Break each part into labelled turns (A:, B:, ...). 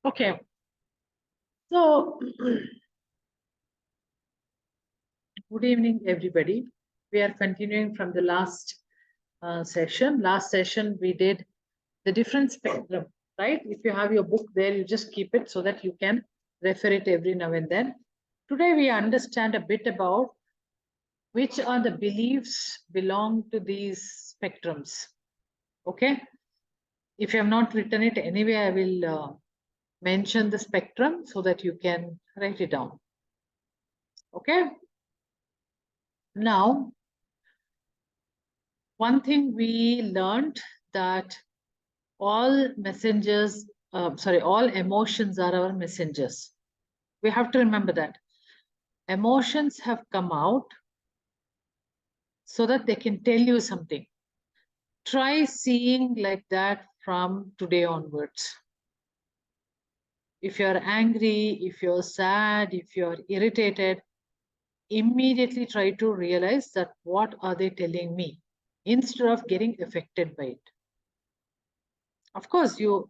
A: Okay, so good evening, everybody. We are continuing from the last session. Last session, we did the different spectrum, right? If you have your book there, you just keep it so that you can refer it every now and then. Today, we understand a bit about which are the beliefs belong to these spectrums. Okay, if you have not written it anyway, I will mention the spectrum so that you can write it down. Okay, now one thing we learned that all messengers, all emotions are our messengers. We have to remember that emotions have come out so that they can tell you something. Try seeing like that from today onwards. If you're angry, if you're sad, if you're irritated, immediately try to realize that what are they telling me instead of getting affected by it. Of course, you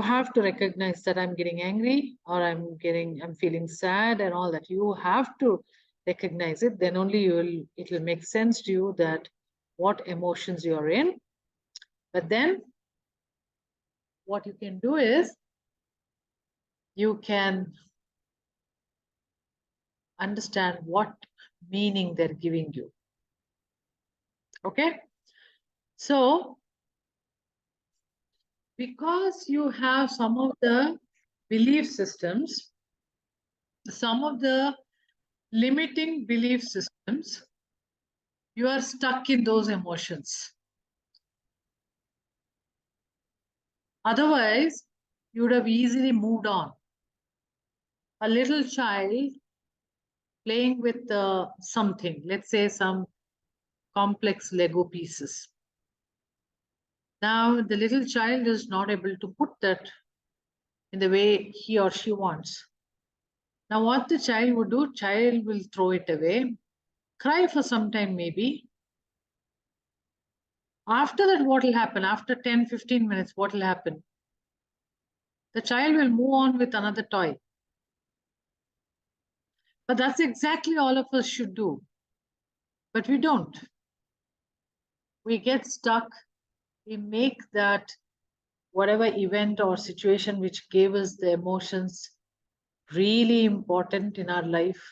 A: have to recognize that I'm getting angry or I'm feeling sad and all that. You have to recognize it. Then only it will make sense to you that what emotions you're in. But then what you can do is you can understand what meaning they're giving you. Okay. So because you have some of the belief systems, some of the limiting belief systems, you are stuck in those emotions. Otherwise, you would have easily moved on. A little child playing with something, let's say some complex Lego pieces. Now, the little child is not able to put that in the way he or she wants. Now, what the child would do, child will throw it away, cry for some time maybe. After that, what will happen? After 10, 15 minutes, what will happen? The child will move on with another toy. But that's exactly all of us should do. But we don't. We get stuck. We make that whatever event or situation which gave us the emotions really important in our life.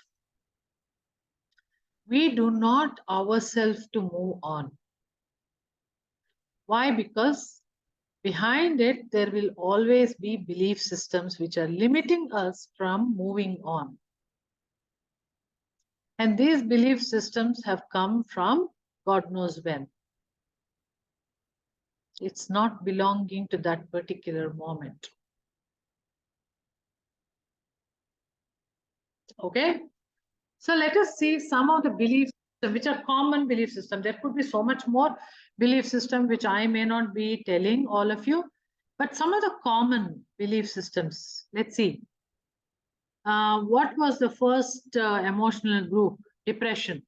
A: We do not ourselves to move on. Why? Because behind it, there will always be belief systems which are limiting us from moving on. And these belief systems have come from God knows when. It's not belonging to that particular moment. Okay? So let us see some of the beliefs which are common belief systems. There could be so much more belief system which I may not be telling all of you, but some of the common belief systems. Let's see. What was the first emotional group? Depression,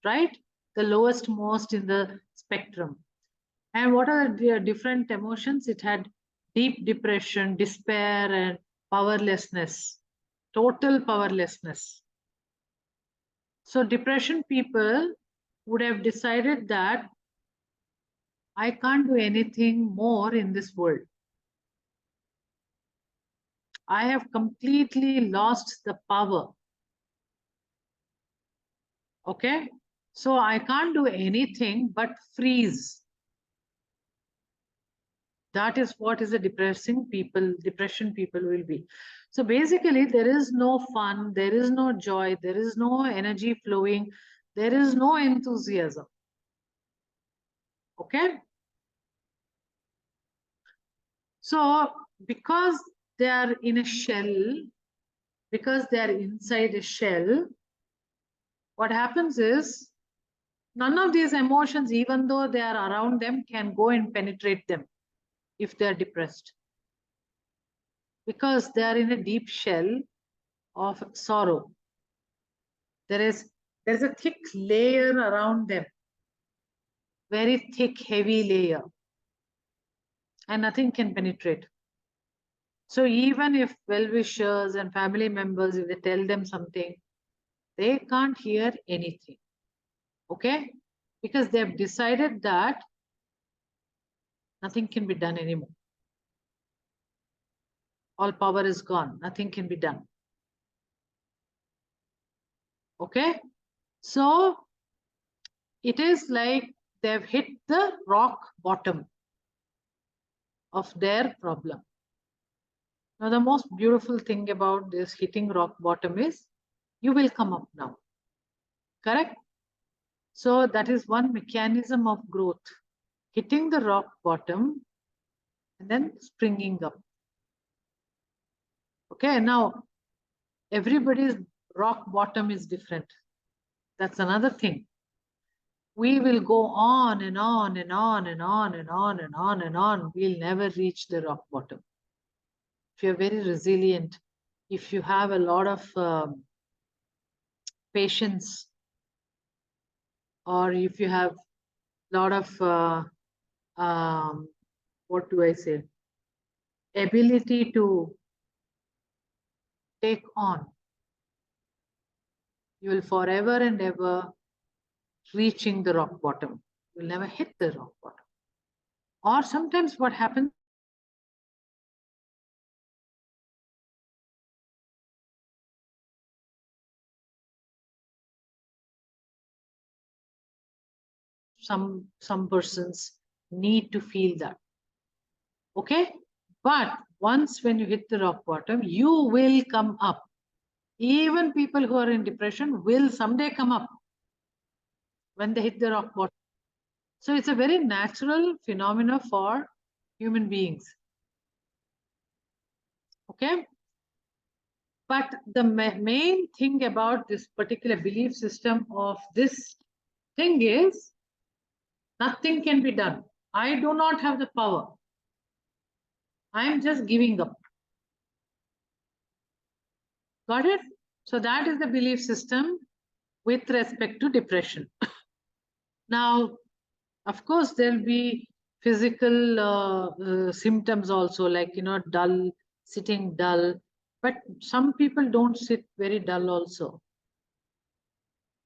A: right? The lowest most in the spectrum. And what are the different emotions? It had deep depression, despair, and powerlessness, total powerlessness. So depression people would have decided that I can't do anything more in this world. I have completely lost the power. Okay? So I can't do anything but freeze. That is what is a depression people will be. So basically, there is no fun, there is no joy, there is no energy flowing, there is no enthusiasm. Okay? So because they are in a shell, because they are inside a shell, what happens is none of these emotions, even though they are around them, can go and penetrate them if they are depressed. Because they are in a deep shell of sorrow. There's a thick layer around them, very thick, heavy layer, and nothing can penetrate. So even if well-wishers and family members, if they tell them something, they can't hear anything. Okay? Because they've decided that nothing can be done anymore. All power is gone. Nothing can be done. Okay? So it is like they've hit the rock bottom of their problem. Now, the most beautiful thing about this hitting rock bottom is you will come up now. Correct? So that is one mechanism of growth. Hitting the rock bottom and then springing up. Okay, now everybody's rock bottom is different. That's another thing. We will go on and on and on and on and on and on and on. We'll never reach the rock bottom. If you're very resilient, if you have a lot of patience, or if you have a lot of what do I say, ability to take on, you will forever and ever reaching the rock bottom. You will never hit the rock bottom. Or sometimes what happens, some persons need to feel that. Okay? But once when you hit the rock bottom, you will come up. Even people who are in depression will someday come up when they hit the rock bottom. So it's a very natural phenomena for human beings. Okay? But the main thing about this particular belief system of this thing is nothing can be done. I do not have the power. I am just giving up. Got it? So that is the belief system with respect to depression. Now, of course, there'll be physical symptoms also, like, dull, sitting dull. But some people don't sit very dull also.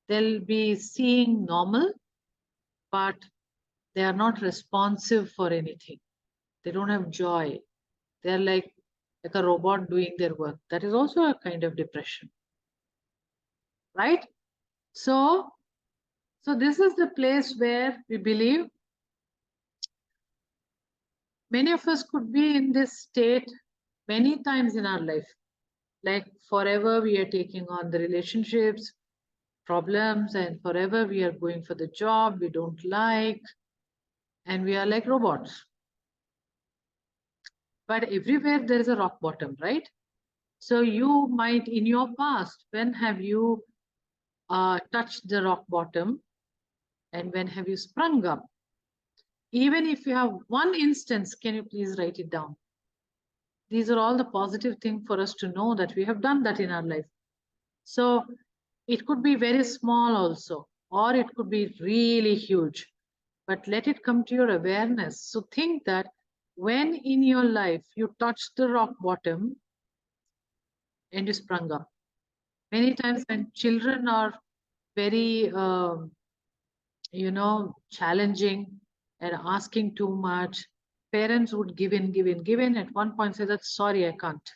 A: They'll be seeing normal, but they are not responsive for anything. They don't have joy. They're like a robot doing their work. That is also a kind of depression. Right? So this is the place where we believe many of us could be in this state many times in our life. Like forever we are taking on the relationships, problems, and forever we are going for the job we don't like, and we are like robots. But everywhere there is a rock bottom, right? So you might, in your past, when have you touched the rock bottom, and when have you sprung up? Even if you have one instance, can you please write it down? These are all the positive things for us to know that we have done that in our life. So it could be very small also, or it could be really huge, but let it come to your awareness. So think that when in your life you touched the rock bottom and you sprung up. Many times when children are very, challenging and asking too much, parents would give in. At one point say that, sorry, I can't.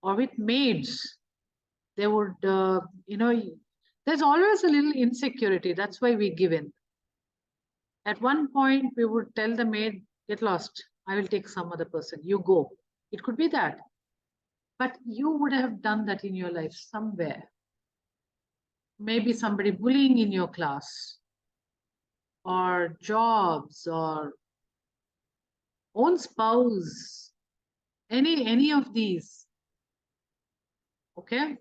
A: Or with maids, they would, there's always a little insecurity. That's why we give in. At one point, we would tell the maid, get lost. I will take some other person. You go. It could be that. But you would have done that in your life somewhere. Maybe somebody bullying in your class, or jobs, or own spouse, any of these. Okay.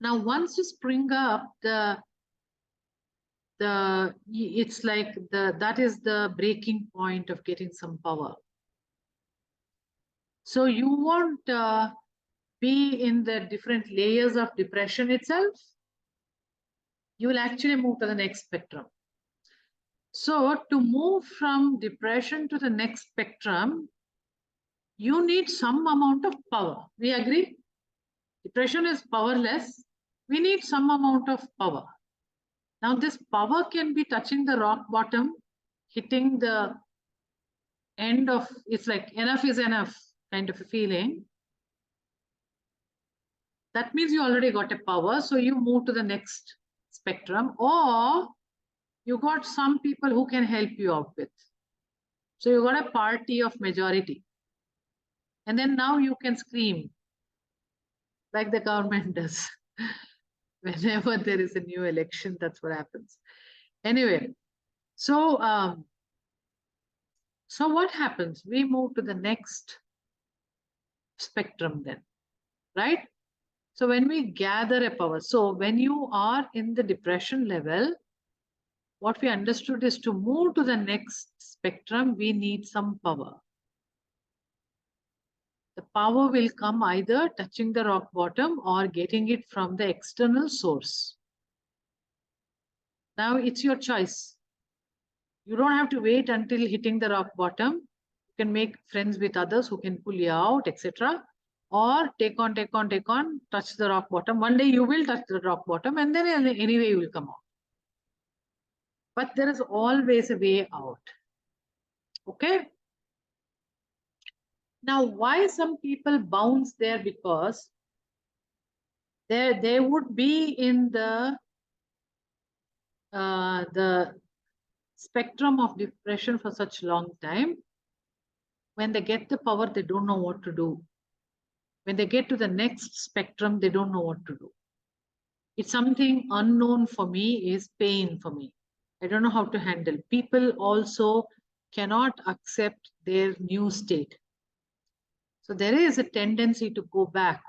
A: Now, once you spring up, it's like that is the breaking point of getting some power. So you won't be in the different layers of depression itself. You will actually move to the next spectrum. So to move from depression to the next spectrum, you need some amount of power. We agree? Depression is powerless. We need some amount of power. Now, this power can be touching the rock bottom, hitting the end of, it's like enough is enough kind of a feeling. That means you already got a power, so you move to the next spectrum, or you got some people who can help you out with. So you got a party of majority. And then now you can scream like the government does. Whenever there is a new election, that's what happens. Anyway, so so what happens? We move to the next spectrum then, right? So when we gather a power, so when you are in the depression level, what we understood is to move to the next spectrum, we need some power. The power will come either touching the rock bottom or getting it from the external source. Now it's your choice. You don't have to wait until hitting the rock bottom. You can make friends with others who can pull you out, etc. Or take on, touch the rock bottom. One day you will touch the rock bottom and then anyway you will come out. But there is always a way out. Okay? Now, why some people bounce there? Because they would be in the spectrum of depression for such a long time. When they get the power, they don't know what to do. When they get to the next spectrum, they don't know what to do. It's something unknown for me, is pain for me. I don't know how to handle. People also cannot accept their new state. So there is a tendency to go back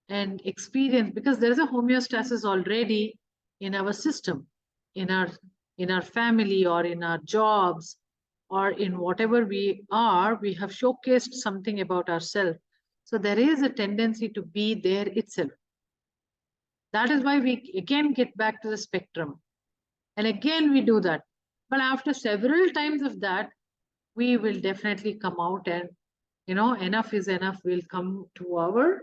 A: and experience, because there is a homeostasis already in our system, in our family or in our jobs or in whatever we are, we have showcased something about ourselves. So there is a tendency to be there itself. That is why we again get back to the spectrum. And again, we do that. But after several times of that, we will definitely come out and, enough is enough. We'll come to our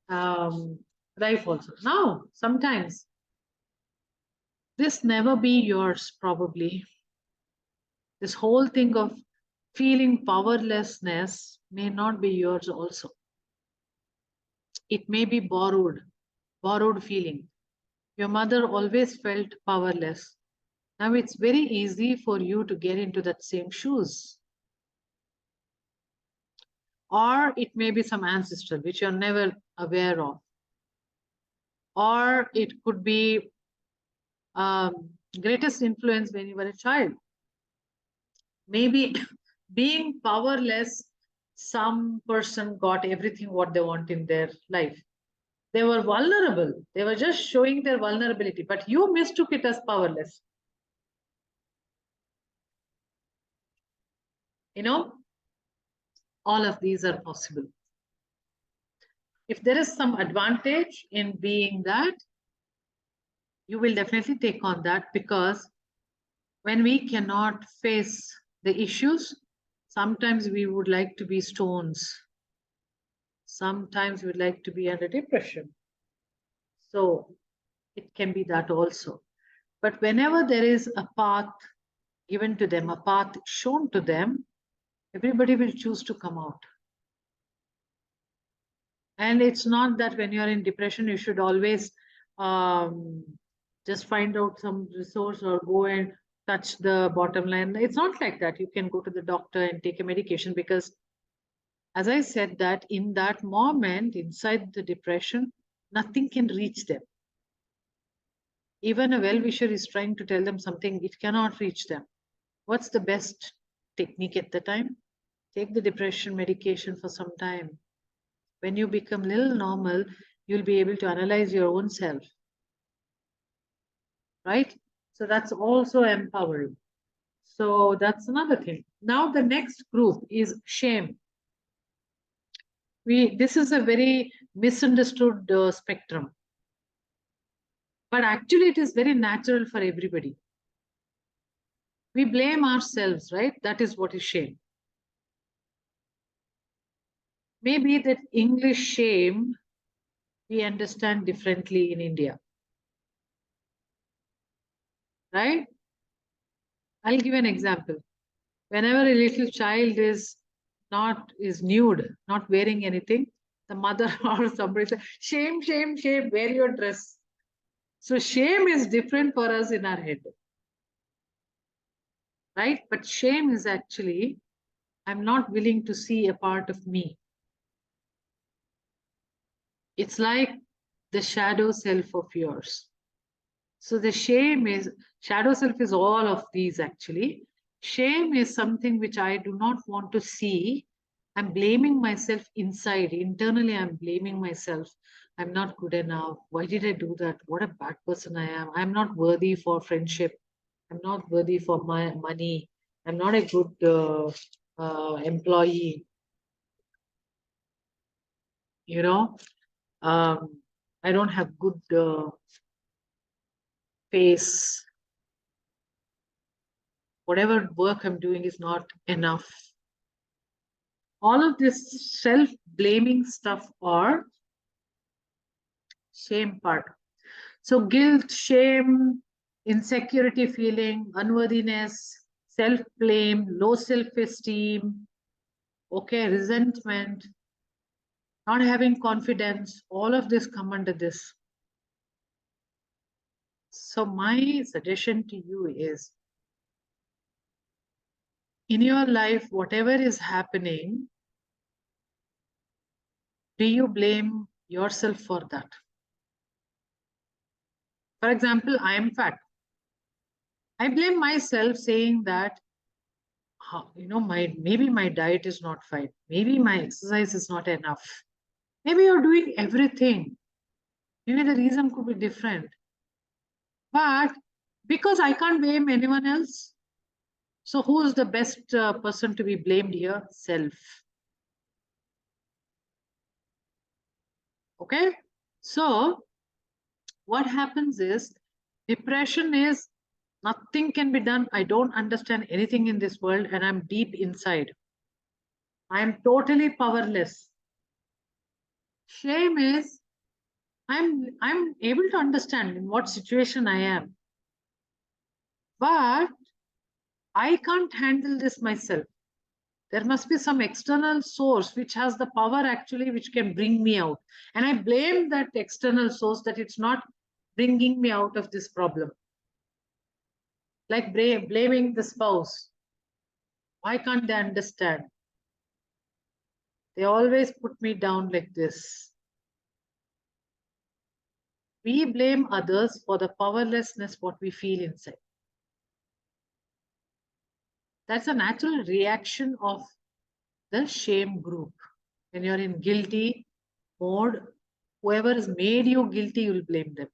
A: life also. Now, sometimes this never be yours, probably. This whole thing of feeling powerlessness may not be yours also. It may be borrowed feeling. Your mother always felt powerless. Now it's very easy for you to get into that same shoes. Or it may be some ancestor which you're never aware of. Or it could be greatest influence when you were a child. Maybe being powerless, some person got everything what they want in their life. They were vulnerable. They were just showing their vulnerability, but you mistook it as powerless. All of these are possible. If there is some advantage in being that, you will definitely take on that, because when we cannot face the issues, sometimes we would like to be stones. Sometimes we'd like to be under depression. So it can be that also. But whenever there is a path given to them, a path shown to them, everybody will choose to come out. And it's not that when you're in depression, you should always just find out some resource or go and touch the bottom line. It's not like that. You can go to the doctor and take a medication, because as I said, that in that moment inside the depression, nothing can reach them. Even a well-wisher is trying to tell them something, it cannot reach them. What's the best technique at the time? Take the depression medication for some time. When you become a little normal, you'll be able to analyze your own self. Right? So that's also empowering. So that's another thing. Now the next group is shame. This is a very misunderstood spectrum. But actually it is very natural for everybody. We blame ourselves, right? That is what is shame. maybe that English shame we understand differently in India, right? I'll give an example. Whenever a little child is nude, not wearing anything, the mother or somebody says, shame, shame, shame, wear your dress. So shame is different for us in our head, right? But shame is actually, I'm not willing to see a part of me. It's like the shadow self of yours. So the shadow self is all of these actually. Shame is something which I do not want to see. I'm blaming myself inside. Internally, I'm blaming myself. I'm not good enough. Why did I do that? What a bad person I am. I'm not worthy for friendship. I'm not worthy for my money. I'm not a good employee. You know, I don't have good face. Whatever work I'm doing is not enough. All of this self-blaming stuff or shame part. So guilt, shame, insecurity feeling, unworthiness, self-blame, low self-esteem, okay, resentment, not having confidence, all of this come under this. So my suggestion to you is, in your life, whatever is happening, do you blame yourself for that? For example, I am fat. I blame myself saying that, maybe my diet is not fine. Maybe my exercise is not enough. Maybe you're doing everything. Maybe the reason could be different. But because I can't blame anyone else, so who is the best person to be blamed here? Self. Okay. So what happens is depression is nothing can be done. I don't understand anything in this world and I'm deep inside. I am totally powerless. Shame is I'm able to understand in what situation I am, but I can't handle this myself. There must be some external source which has the power actually which can bring me out. And I blame that external source that it's not bringing me out of this problem. Like blaming the spouse. Why can't they understand? They always put me down like this. We blame others for the powerlessness what we feel inside. That's a natural reaction of the shame group. When you're in guilty mode, whoever has made you guilty, you'll blame them.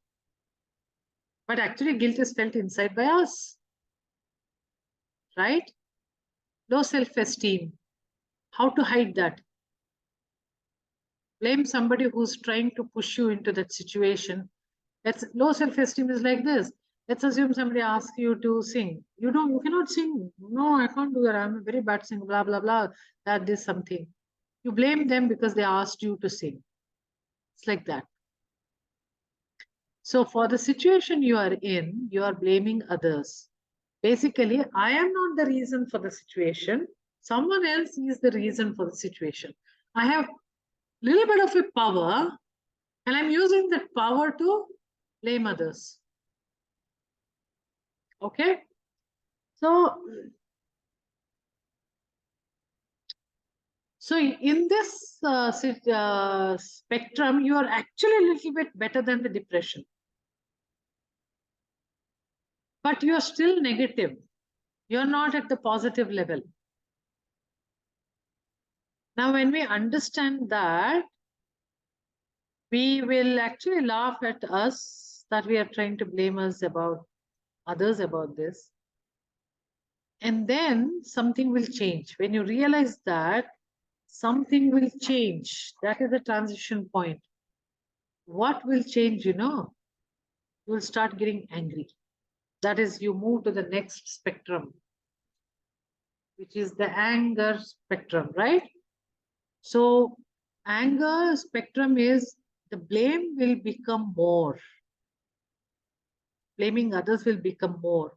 A: But actually, guilt is felt inside by us, right? Low self-esteem. How to hide that? Blame somebody who's trying to push you into that situation. That's low self-esteem is like this. Let's assume somebody asks you to sing. You cannot sing. No, I can't do that. I'm a very bad singer, blah, blah, blah. That is something. You blame them because they asked you to sing. It's like that. So for the situation you are in, you are blaming others. Basically, I am not the reason for the situation. Someone else is the reason for the situation. I have little bit of a power and I'm using that power to blame others. Okay. So in this spectrum, you are actually a little bit better than the depression. But you are still negative. You're not at the positive level. Now, when we understand that, we will actually laugh at us that we are trying to blame us about others about this. And then something will change. When you realize that, something will change. That is the transition point. What will change, you will start getting angry. That is, you move to the next spectrum, which is the anger spectrum, right? So Anger spectrum is the blame will become more. Blaming others will become more.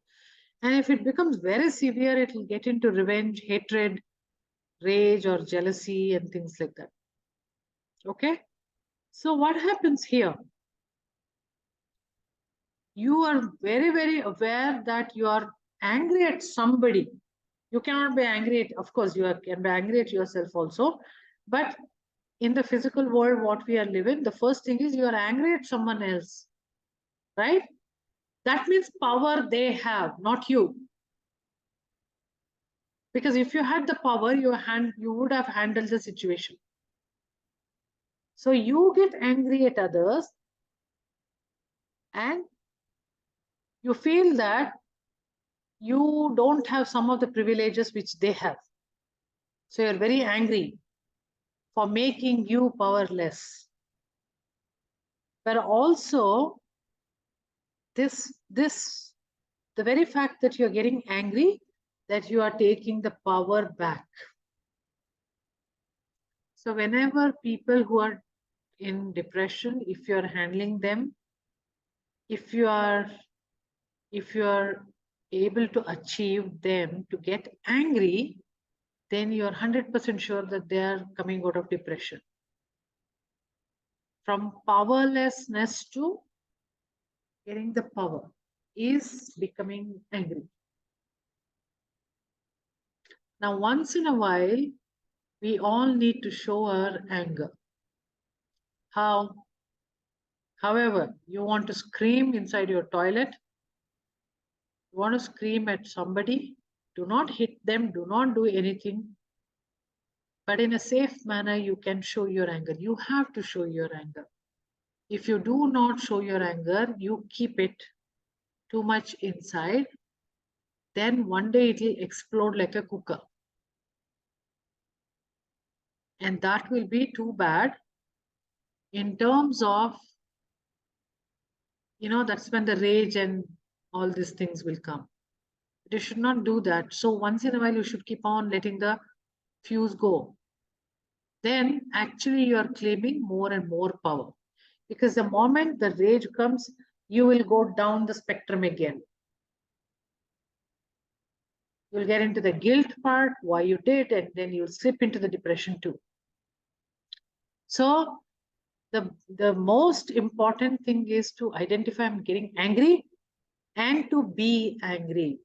A: And if it becomes very severe, it will get into revenge, hatred, rage, or jealousy, and things like that. Okay? So, what happens here? You are very, very aware that you are angry at somebody. You cannot be angry at, of course, can be angry at yourself also. But in the physical world, what we are living, the first thing is you are angry at someone else, right? That means power they have, not you. Because if you had the power, you would have handled the situation. So you get angry at others and you feel that you don't have some of the privileges which they have. So you're very angry for making you powerless. But also the very fact that you're getting angry, that you are taking the power back. So whenever people who are in depression, if you're handling them, if you are able to achieve them to get angry, then you're 100% sure that they are coming out of depression. From powerlessness to getting the power is becoming angry. Now, once in a while, we all need to show our anger. How? However, you want to scream inside your toilet, you want to scream at somebody, do not hit them, do not do anything. But in a safe manner, you can show your anger. You have to show your anger. If you do not show your anger, you keep it too much inside, then one day it will explode like a cooker. And that will be too bad in terms of, that's when the rage and all these things will come. But you should not do that. So once in a while, you should keep on letting the fuse go. Then actually you are claiming more and more power. Because the moment the rage comes, you will go down the spectrum again. You'll get into the guilt part, why you did, and then you'll slip into the depression too. So the most important thing is to identify I'm getting angry and to be angry.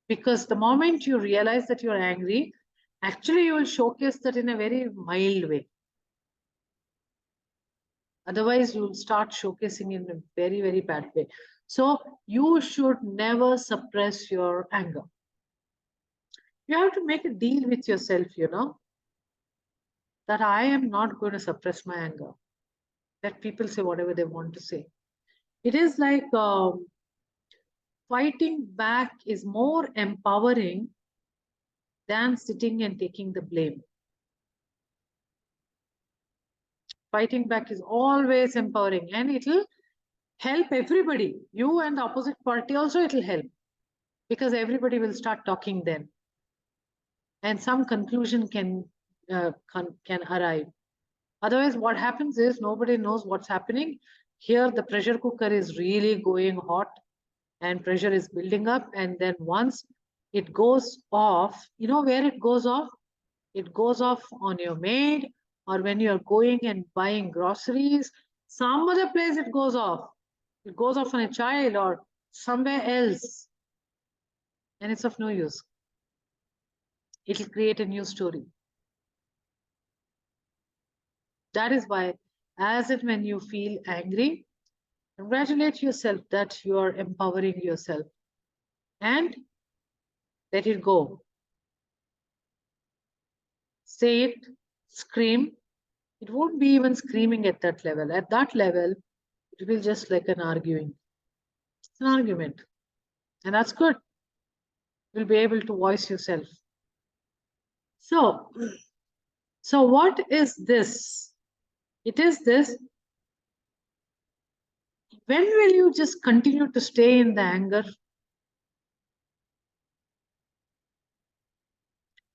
A: Because the moment you realize that you're angry, actually you will showcase that in a very mild way. Otherwise, you will start showcasing in a very, very bad way. So you should never suppress your anger. You have to make a deal with yourself, that I am not going to suppress my anger. Let people say whatever they want to say. It is like fighting back is more empowering than sitting and taking the blame. Fighting back is always empowering and it will help everybody. You and the opposite party also it will help because everybody will start talking then. And some conclusion can arrive. Otherwise, what happens is nobody knows what's happening. Here, the pressure cooker is really going hot and pressure is building up. And then once it goes off, you know where it goes off? It goes off on your maid or when you're going and buying groceries. Some other place it goes off. It goes off on a child or somewhere else. And it's of no use. It will create a new story. That is why, as and when you feel angry, congratulate yourself that you are empowering yourself and let it go. Say it, scream. It won't be even screaming at that level. At that level, it will just like an arguing. It's an argument. And that's good. You'll be able to voice yourself. So what is this? It is this. When will you just continue to stay in the anger?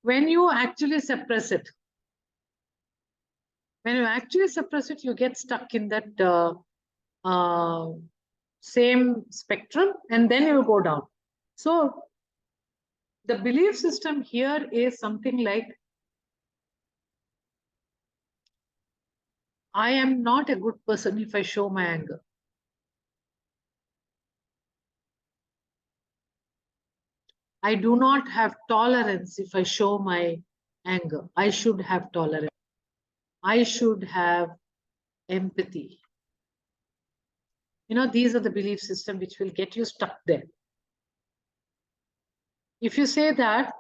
A: When you actually suppress it. When you actually suppress it, you get stuck in that same spectrum, and then you go down. So the belief system here is something like, I am not a good person if I show my anger. I do not have tolerance if I show my anger. I should have tolerance. I should have empathy. You know, these are the belief system which will get you stuck there. If you say that,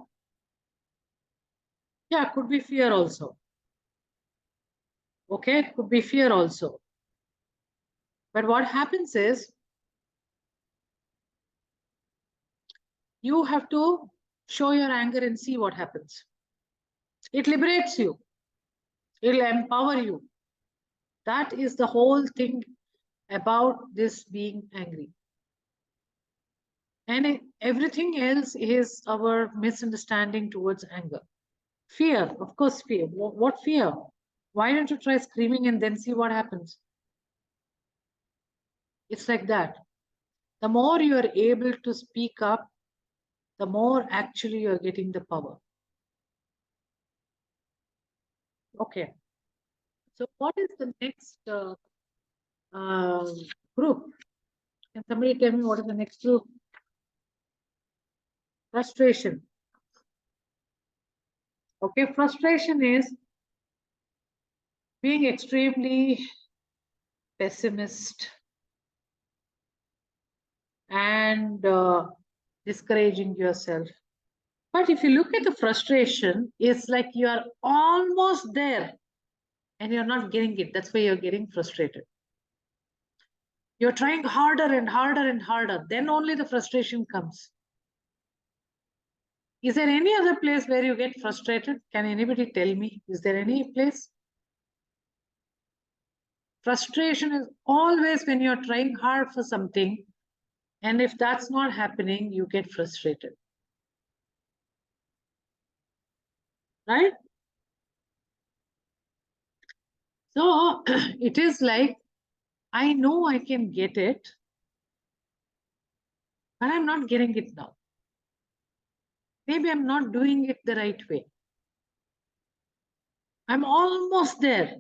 A: yeah, could be fear also. Okay, could be fear also. But what happens is, you have to show your anger and see what happens. It liberates you. It'll empower you. That is the whole thing about this being angry. And everything else is our misunderstanding towards anger. Fear, of course, fear. What fear? Why don't you try screaming and then see what happens? It's like that. The more you are able to speak up, the more actually you're getting the power. Okay. So what is the next group? Can somebody tell me what is the next group? Frustration. Okay, frustration is being extremely pessimist and discouraging yourself. But if you look at the frustration, it's like you are almost there and you're not getting it. That's why you're getting frustrated. You're trying harder and harder and harder. Then only the frustration comes. Is there any other place where you get frustrated? Can anybody tell me? Is there any place? Frustration is always when you're trying hard for something, and if that's not happening, you get frustrated. Right? So it is like, I know I can get it, but I'm not getting it now. Maybe I'm not doing it the right way. I'm almost there,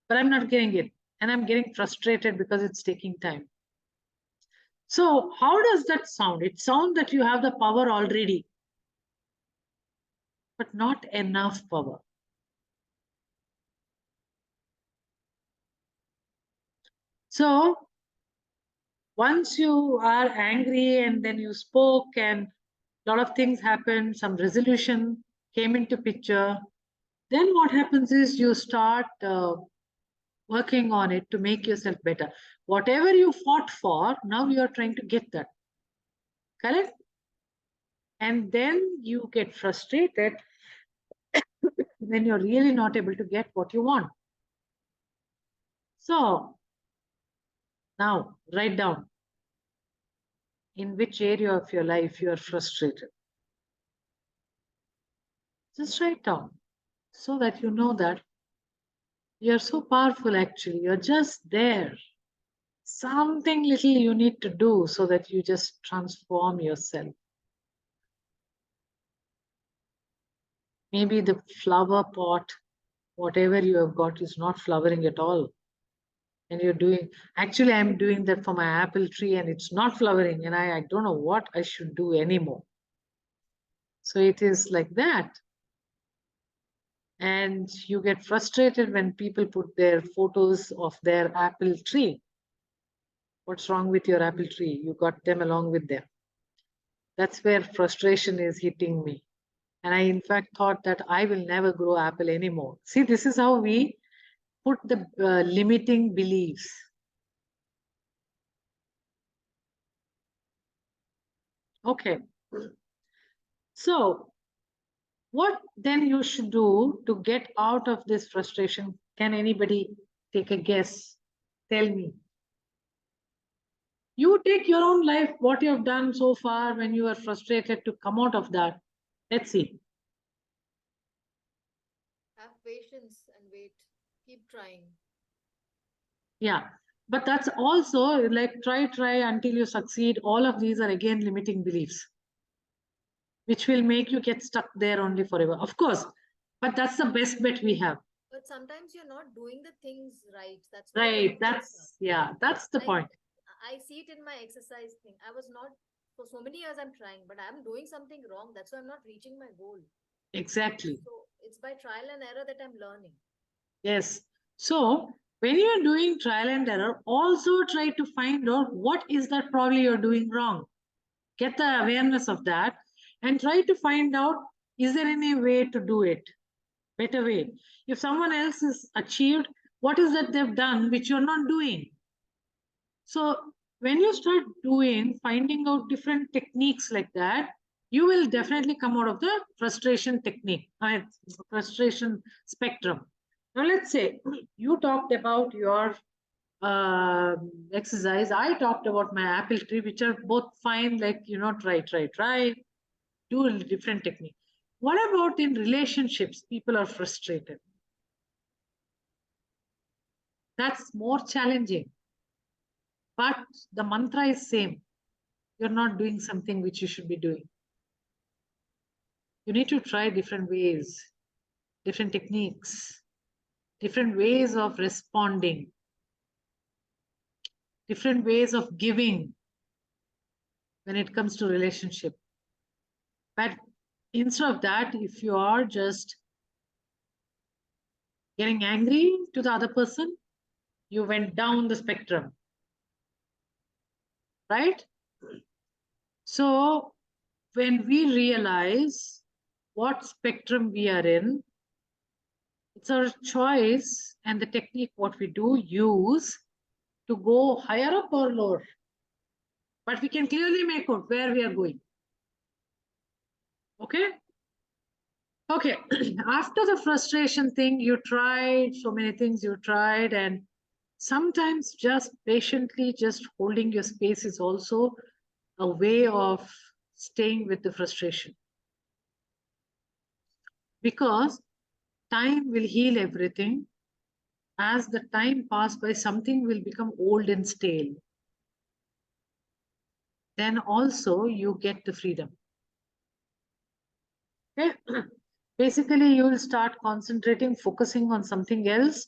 A: but I'm not getting it. And I'm getting frustrated because it's taking time. So how does that sound? It sounds that you have the power already, but not enough power. So once you are angry and then you spoke and a lot of things happened, some resolution came into picture, then what happens is you start working on it to make yourself better. Whatever you fought for, now you are trying to get that. Correct? And then you get frustrated when you're really not able to get what you want. So now write down in which area of your life you are frustrated. Just write down so that you know that you're so powerful actually. You're just there. Something little you need to do so that you just transform yourself. Maybe the flower pot, whatever you have got, is not flowering at all. And you're doing, actually, I'm doing that for my apple tree and it's not flowering. And I don't know what I should do anymore. So it is like that. And you get frustrated when people put their photos of their apple tree. What's wrong with your apple tree? You got them along with them. That's where frustration is hitting me. And I, in fact, thought that I will never grow apple anymore. See, this is how we put the limiting beliefs. Okay. So what then you should do to get out of this frustration? Can anybody take a guess? Tell me. You take your own life, what you have done so far when you are frustrated to come out of that. Let's see.
B: Have patience and wait, keep trying.
A: Yeah. But that's also like try until you succeed. All of these are again limiting beliefs, which will make you get stuck there only forever. Of course, but that's the best bet we have.
B: But sometimes you're not doing the things right. That's why you're
A: Right.
B: getting stuck.
A: That's the
B: Like
A: point.
B: I see it in my exercise thing. I was not for so many years I'm trying, but I'm doing something wrong. That's why I'm not reaching my goal.
A: Exactly.
B: So it's by trial and error that I'm learning.
A: Yes. So when you're doing trial and error, also try to find out what is that probably you're doing wrong. Get the awareness of that and try to find out, is there any way to do it? Better way. If someone else has achieved, what is that they've done which you're not doing? So when you start finding out different techniques like that, you will definitely come out of the frustration technique, frustration spectrum. Now let's say you talked about your exercise. I talked about my apple tree, which are both fine, like, try, do a different technique. What about in relationships? People are frustrated. That's more challenging. But the mantra is same. You're not doing something which you should be doing. You need to try different ways, different techniques, different ways of responding, different ways of giving when it comes to relationship. But instead of that, if you are just getting angry to the other person, you went down the spectrum, right? So when we realize what spectrum we are in, it's our choice and the technique what we do use to go higher up or lower. But we can clearly make out where we are going. Okay? Okay. After the frustration thing, you tried so many things you tried, and sometimes just patiently just holding your space is also a way of staying with the frustration. Because time will heal everything. As the time passes by, something will become old and stale. Then also you get the freedom. Okay? Basically, you will start concentrating, focusing on something else.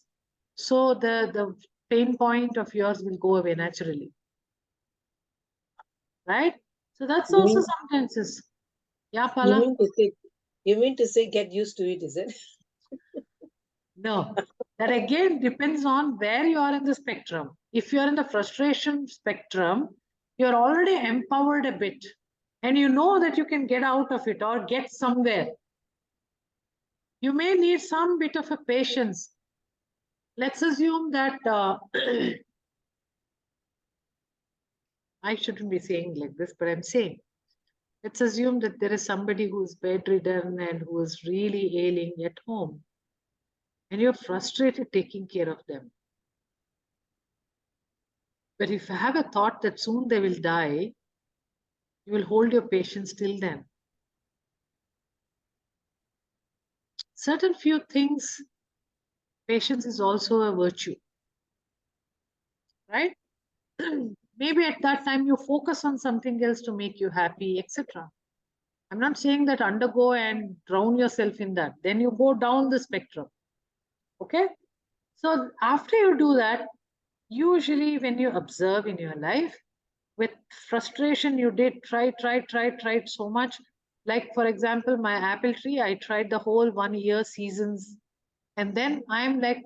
A: So the pain point of yours will go away naturally. Right? So that's
C: You
A: also
C: mean,
A: some tenses. Yeah,
C: you
A: Pala?
C: mean to say get used to it, is it?
A: No. That again depends on where you are in the spectrum. If you're in the frustration spectrum, you're already empowered a bit. And you know that you can get out of it or get somewhere. You may need some bit of a patience. Let's assume that I shouldn't be saying like this, but I'm saying, let's assume that there is somebody who's bedridden and who is really ailing at home, and you're frustrated taking care of them. But if you have a thought that soon they will die, you will hold your patience till then. Certain few things, patience is also a virtue, right? Maybe at that time you focus on something else to make you happy, etc. I'm not saying that undergo and drown yourself in that. Then you go down the spectrum. Okay? So after you do that, usually when you observe in your life, with frustration, you did tried so much. Like, for example, my apple tree, I tried the whole 1 year seasons. And then I'm like,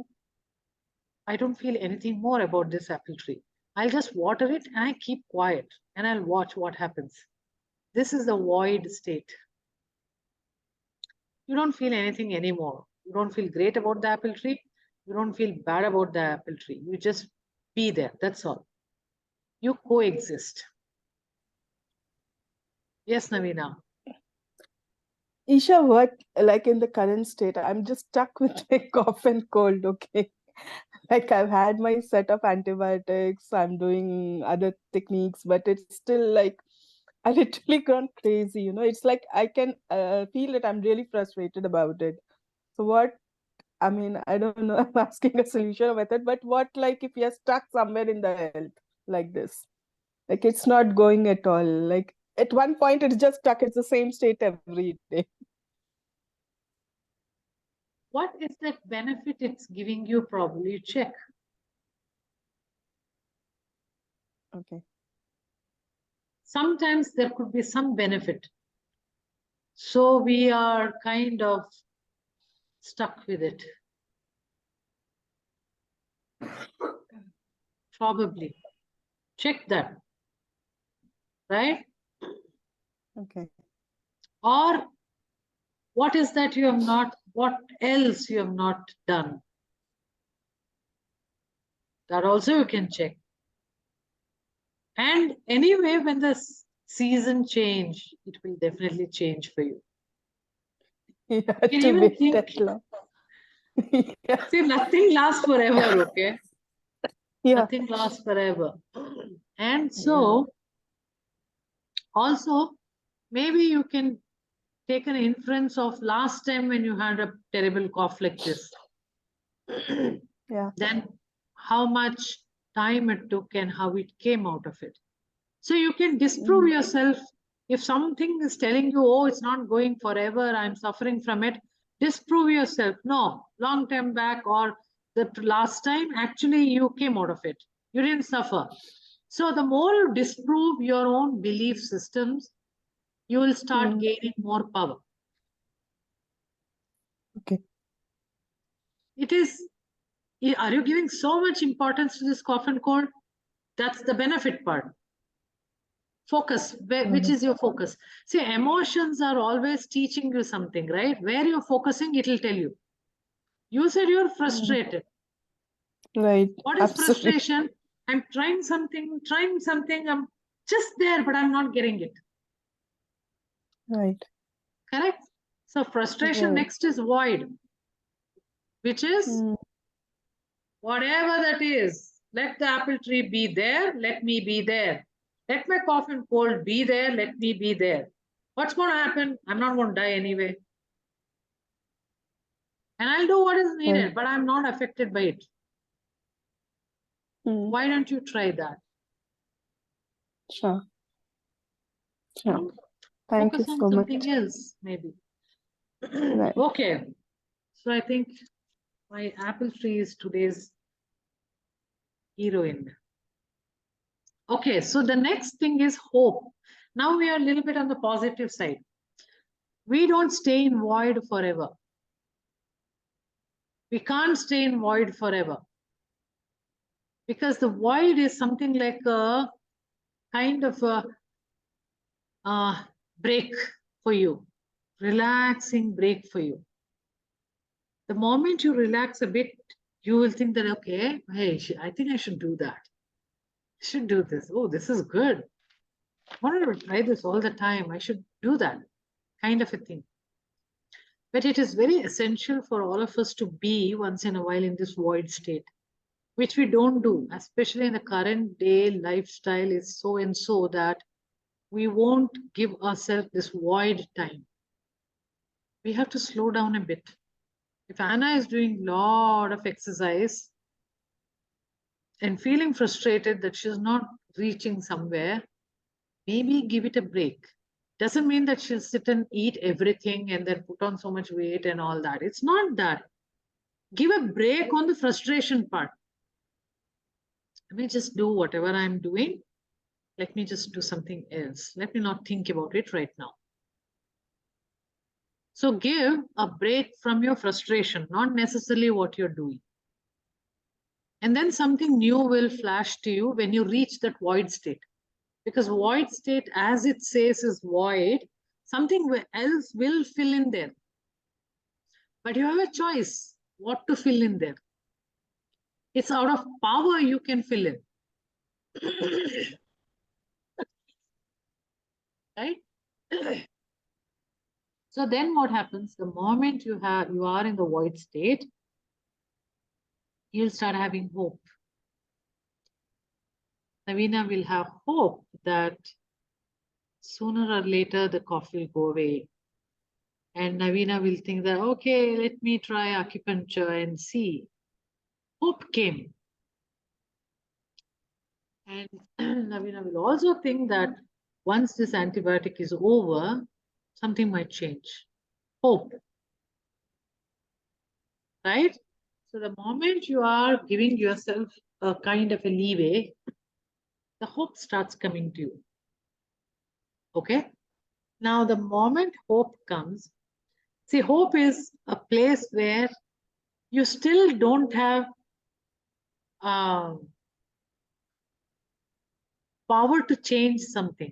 A: I don't feel anything more about this apple tree. I'll just water it and I keep quiet and I'll watch what happens. This is the void state. You don't feel anything anymore. You don't feel great about the apple tree. You don't feel bad about the apple tree. You just be there. That's all. You coexist. Yes, Navina.
D: Isha, what like in the current state, I'm just stuck with my cough and cold, okay? Like I've had my set of antibiotics, I'm doing other techniques, but it's still like I literally gone crazy, It's like I can feel it. I'm really frustrated about it. So what I mean, I don't know, I'm asking a solution or method, but what like if you're stuck somewhere in the health like this? Like it's not going at all. Like at one point it's just stuck, it's the same state every day.
A: What is that benefit it's giving you? Probably check.
D: Okay.
A: Sometimes there could be some benefit. So we are kind of stuck with it. Probably. Check that. Right?
D: Okay.
A: Or what is that you have not, what else you have not done? That also you can check. And anyway, when the season change, it will definitely change for you.
D: You
A: You
D: have
A: can
D: to
A: even
D: wait
A: think,
D: that long. Yeah.
A: see, nothing lasts forever, okay?
D: Yeah.
A: Nothing lasts forever. And
D: Yeah.
A: so, also, maybe you can take an inference of last time when you had a terrible cough like this.
D: Yeah.
A: Then how much time it took and how it came out of it. So you can disprove yourself. If something is telling you, oh, it's not going forever, I'm suffering from it, disprove yourself. No, long time back or the last time, actually you came out of it. You didn't suffer. So the more you disprove your own belief systems, you will start gaining more power.
D: Okay.
A: It is, are you giving so much importance to this cough and cold? That's the benefit part. Focus, which is your focus? See, emotions are always teaching you something, right? Where you're focusing, it will tell you. You said you're frustrated.
D: Right.
A: What is
D: Absolutely.
A: frustration? I'm trying something, I'm just there, but I'm not getting it.
D: Right.
A: Correct? So frustration
D: Right.
A: next is void, which is whatever that is. Let the apple tree be there, let me be there. Let my cough and cold be there, let me be there. What's going to happen? I'm not going to die anyway. And I'll do what is needed, but I'm not affected by it. Why don't you try that?
D: Sure. Sure. Thank you
A: Focus on
D: so much.
A: something else, maybe.
D: Right.
A: Okay. So I think my apple tree is today's heroine. Okay, so the next thing is hope. Now we are a little bit on the positive side. We don't stay in void forever. We can't stay in void forever. Because the void is something like a kind of a break for you, relaxing break for you. The moment you relax a bit, you will think that, okay, hey, I think I should do that. I should do this. Oh, this is good. I wanted to try this all the time. I should do that kind of a thing. But it is very essential for all of us to be once in a while in this void state, which we don't do, especially in the current day lifestyle is so and so that we won't give ourselves this void time. We have to slow down a bit. If Anna is doing a lot of exercise and feeling frustrated that she's not reaching somewhere, maybe give it a break. Doesn't mean that she'll sit and eat everything and then put on so much weight and all that. It's not that. Give a break on the frustration part. Let me just do whatever I'm doing. Let me just do something else. Let me not think about it right now. So give a break from your frustration, not necessarily what you're doing. And then something new will flash to you when you reach that void state. Because void state, as it says, is void. Something else will fill in there. But you have a choice what to fill in there. It's out of power you can fill in. Right? So then what happens? The moment you are in the void state, you'll start having hope. Navina will have hope that sooner or later the cough will go away. And Navina will think that, okay, let me try acupuncture and see. Hope came. And Navina will also think that once this antibiotic is over, something might change. Hope. Right? So the moment you are giving yourself a kind of a leeway, the hope starts coming to you. Okay? Now, the moment hope comes, see, hope is a place where you still don't have power to change something.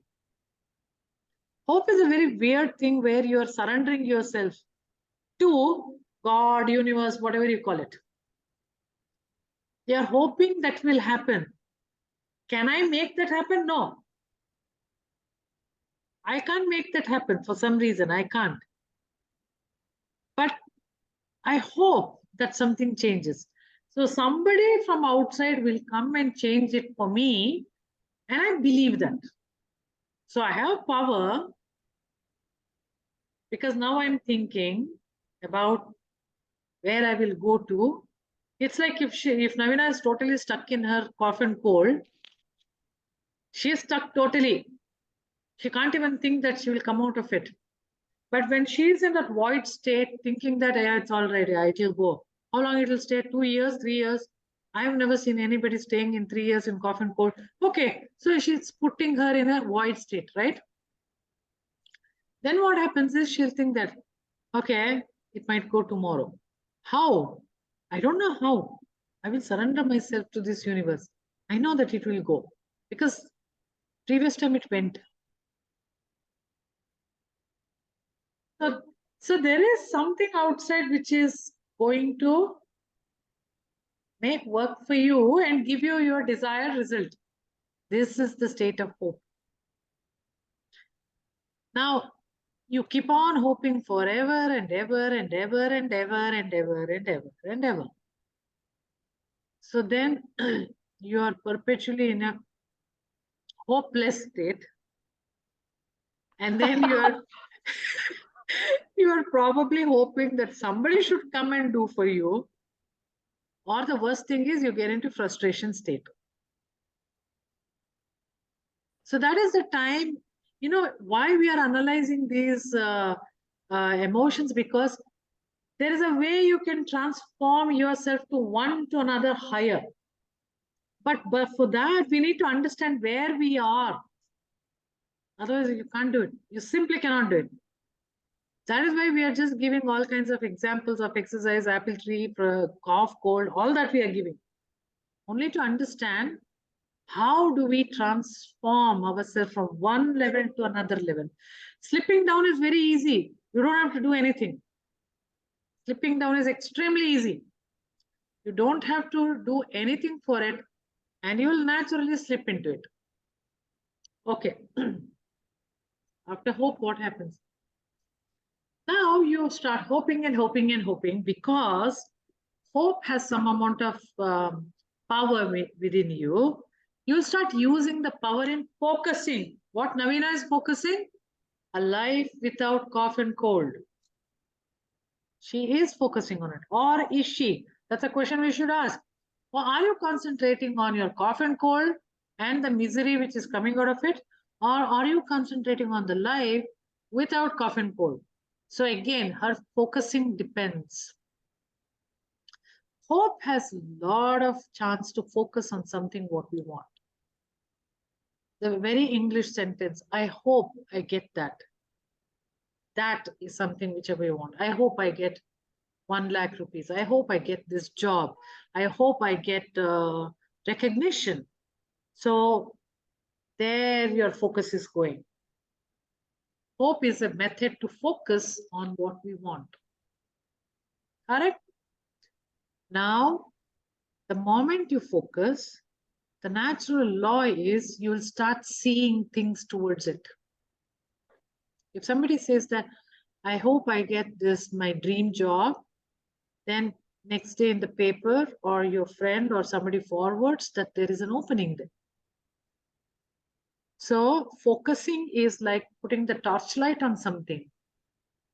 A: Hope is a very weird thing where you are surrendering yourself to God, universe, whatever you call it. You are hoping that will happen. Can I make that happen? No. I can't make that happen for some reason. I can't. But I hope that something changes. So somebody from outside will come and change it for me. And I believe that. So I have power because now I'm thinking about where I will go to. It's like if Navina is totally stuck in her cough and cold, she's stuck totally. She can't even think that she will come out of it. But when she's in that void state, thinking that, yeah, it's all right, yeah, it will go. How long it will stay? 2 years, 3 years? I have never seen anybody staying in 3 years in cough and cold. Okay, so she's putting her in a void state, right? Then what happens is she'll think that, okay, it might go tomorrow. How? I don't know how. I will surrender myself to this universe. I know that it will go because previous time it went. So there is something outside which is going to make work for you and give you your desired result. This is the state of hope. Now, you keep on hoping forever and ever and ever and ever and ever and ever and ever. So then you are perpetually in a hopeless state. And then you are probably hoping that somebody should come and do for you. Or the worst thing is you get into frustration state. So that is the time, why we are analyzing these emotions, because there is a way you can transform yourself to one to another higher. But for that, we need to understand where we are. Otherwise, you can't do it. You simply cannot do it. That is why we are just giving all kinds of examples of exercise, apple tree, cough, cold, all that we are giving. Only to understand how do we transform ourselves from one level to another level. Slipping down is very easy. You don't have to do anything. Slipping down is extremely easy. You don't have to do anything for it, and you will naturally slip into it. Okay. After hope, what happens? Now you start hoping and hoping and hoping, because hope has some amount of power within you. You start using the power in focusing. What Navina is focusing? A life without cough and cold. She is focusing on it. Or is she? That's a question we should ask. Or are you concentrating on your cough and cold and the misery which is coming out of it? Or are you concentrating on the life without cough and cold? So again, her focusing depends. Hope has a lot of chance to focus on something what we want. The very English sentence, I hope I get that. That is something whichever you want. I hope I get 1 lakh rupees. I hope I get this job. I hope I get recognition. So there your focus is going. Hope is a method to focus on what we want. Correct? Now, the moment you focus, the natural law is you'll start seeing things towards it. If somebody says that, I hope I get this, my dream job, then next day in the paper or your friend or somebody forwards that there is an opening there. So focusing is like putting the torchlight on something.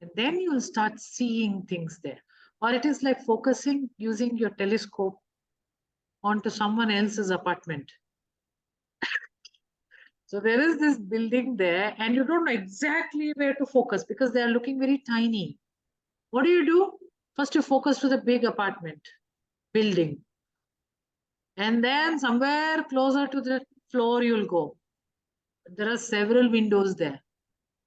A: And then you will start seeing things there. Or it is like focusing using your telescope onto someone else's apartment. So there is this building there and you don't know exactly where to focus because they are looking very tiny. What do? First you focus to the big apartment building. And then somewhere closer to the floor you'll go. There are several windows there.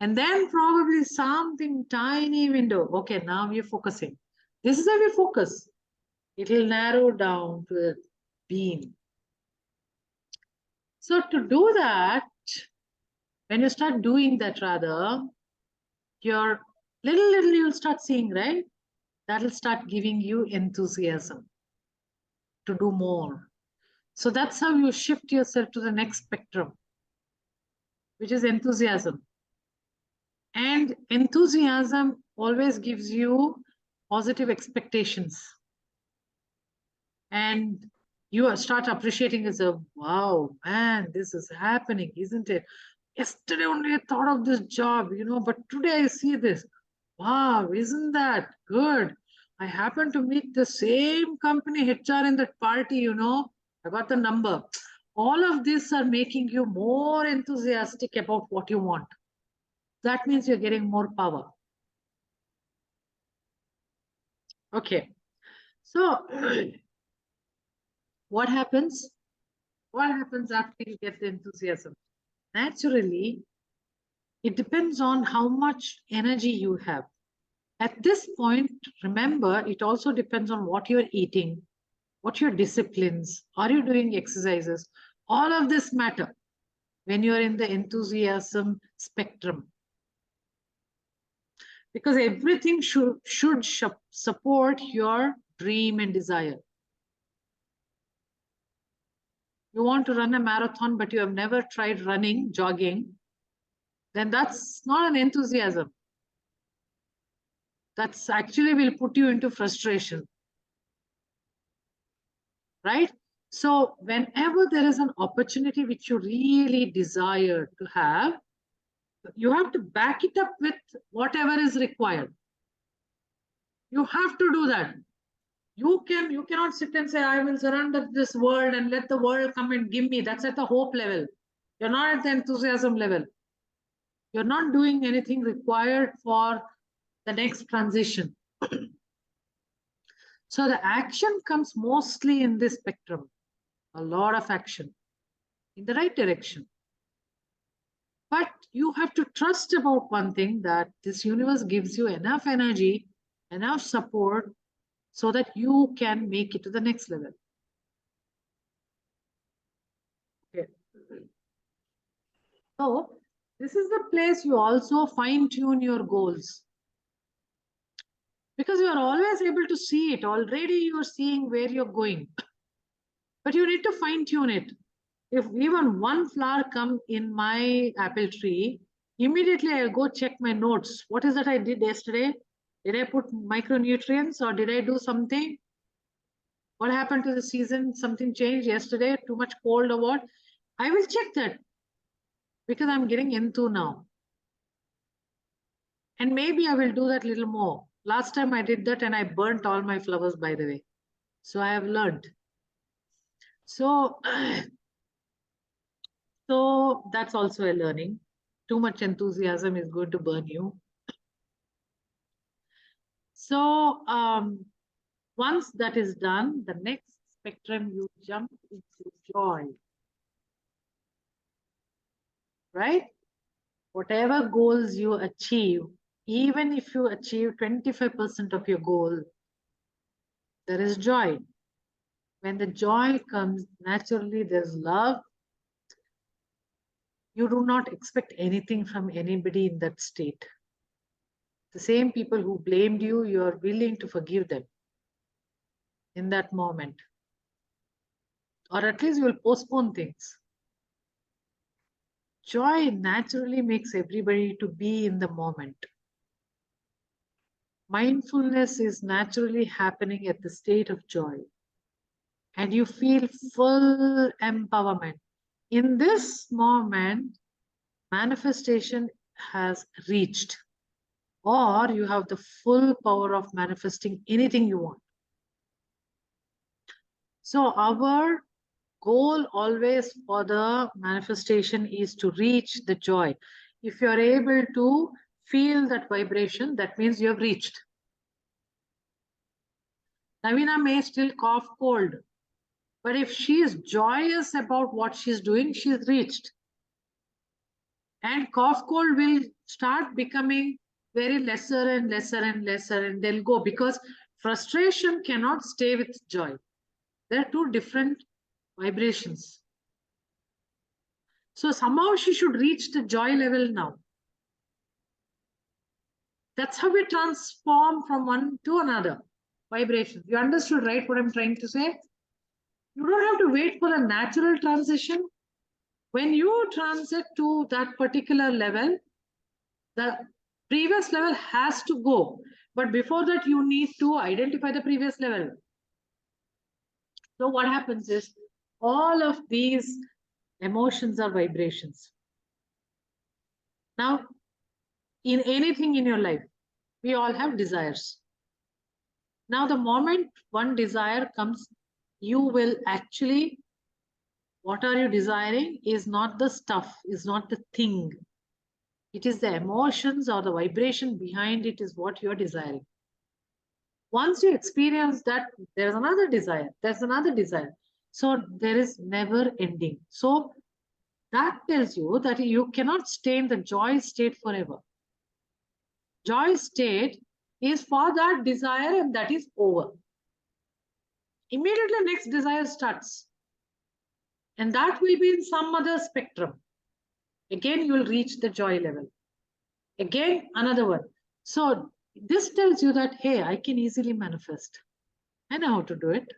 A: And then probably something tiny window. Okay, now we're focusing. This is how we focus. It will narrow down to a beam. So to do that, when you start doing that rather, your little you'll start seeing, right? That'll start giving you enthusiasm to do more. So that's how you shift yourself to the next spectrum, which is enthusiasm. And enthusiasm always gives you positive expectations. And you start appreciating as a, wow, man, this is happening, isn't it? Yesterday only I thought of this job, but today I see this. Wow, isn't that good? I happen to meet the same company HR in that party, I got the number. All of these are making you more enthusiastic about what you want. That means you're getting more power. Okay. So what happens? What happens after you get the enthusiasm? Naturally, it depends on how much energy you have. At this point, remember, it also depends on what you're eating, what your disciplines, are you doing exercises? All of this matter when you're in the enthusiasm spectrum. Because everything should support your dream and desire. You want to run a marathon, but you have never tried running, jogging, then that's not an enthusiasm. That's actually will put you into frustration. Right? So whenever there is an opportunity which you really desire to have, you have to back it up with whatever is required. You have to do that. You cannot sit and say, I will surrender this world and let the world come and give me. That's at the hope level. You're not at the enthusiasm level. You're not doing anything required for the next transition. So the action comes mostly in this spectrum. A lot of action in the right direction. But you have to trust about one thing, that this universe gives you enough energy, enough support, so that you can make it to the next level. Okay. So this is the place you also fine-tune your goals. Because you are always able to see it. Already you are seeing where you're going. But you need to fine-tune it. If even one flower comes in my apple tree, immediately I'll go check my notes. What is that I did yesterday? Did I put micronutrients or did I do something? What happened to the season? Something changed yesterday? Too much cold or what? I will check that because I'm getting into now. And maybe I will do that little more. Last time I did that and I burnt all my flowers, by the way. So I have learned. So that's also a learning. Too much enthusiasm is going to burn you. So once that is done, the next spectrum, you jump into joy. Right? Whatever goals you achieve, even if you achieve 25% of your goal, there is joy. When the joy comes, naturally there's love. You do not expect anything from anybody in that state. The same people who blamed you, you are willing to forgive them in that moment. Or at least you will postpone things. Joy naturally makes everybody to be in the moment. Mindfulness is naturally happening at the state of joy. And you feel full empowerment. In this moment, manifestation has reached. or you have the full power of manifesting anything you want. So our goal always for the manifestation is to reach the joy. If you are able to feel that vibration, that means you have reached. Navina may still cough cold, but if she is joyous about what she's doing, she's reached. And cough cold will start becoming very lesser and lesser and lesser, and they'll go, because frustration cannot stay with joy. They're two different vibrations. So somehow she should reach the joy level now. That's how we transform from one to another vibration. You understood, right, what I'm trying to say? You don't have to wait for a natural transition. When you transit to that particular level, the previous level has to go. But before that, you need to identify the previous level. So what happens is, all of these emotions are vibrations. Now, in anything in your life, we all have desires. Now, the moment one desire comes, you will actually, what are you desiring is not the stuff, is not the thing. It is the emotions or the vibration behind it is what you're desiring. Once you experience that, there's another desire, there's another desire. So there is never ending. So that tells you that you cannot stay in the joy state forever. Joy state is for that desire, and that is over. Immediately next desire starts. And that will be in some other spectrum. Again, you will reach the joy level. Again, another one. So this tells you that, hey, I can easily manifest. I know how to do it.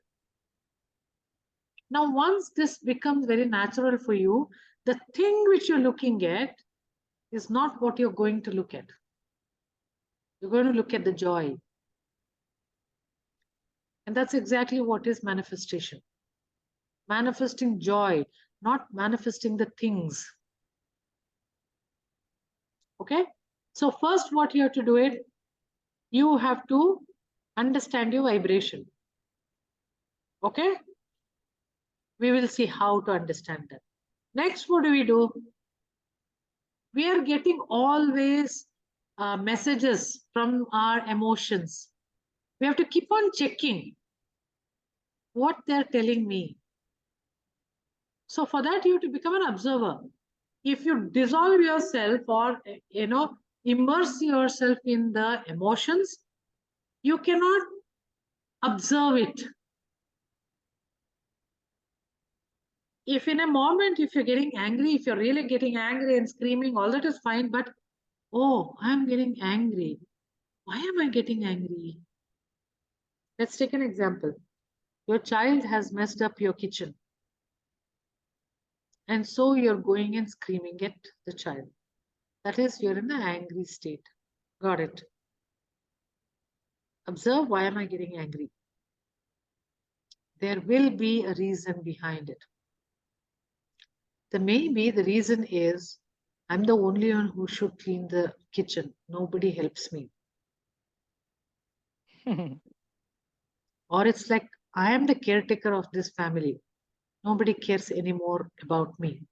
A: Now, once this becomes very natural for you, the thing which you're looking at is not what you're going to look at. You're going to look at the joy. And that's exactly what is manifestation. Manifesting joy, not manifesting the things. Okay? So first what you have to do is, you have to understand your vibration. Okay? We will see how to understand that. Next, what do? We are getting always messages from our emotions. We have to keep on checking what they're telling me. So for that, you have to become an observer. If you dissolve yourself or, immerse yourself in the emotions, you cannot observe it. If in a moment, if you're getting angry, if you're really getting angry and screaming, all that is fine. But, oh, I'm getting angry. Why am I getting angry? Let's take an example. Your child has messed up your kitchen. And so you're going and screaming at the child. That is, you're in the angry state. Got it. Observe, why am I getting angry? There will be a reason behind it. Then maybe the reason is, I'm the only one who should clean the kitchen. Nobody helps me. Or it's like, I am the caretaker of this family. Nobody cares anymore about me.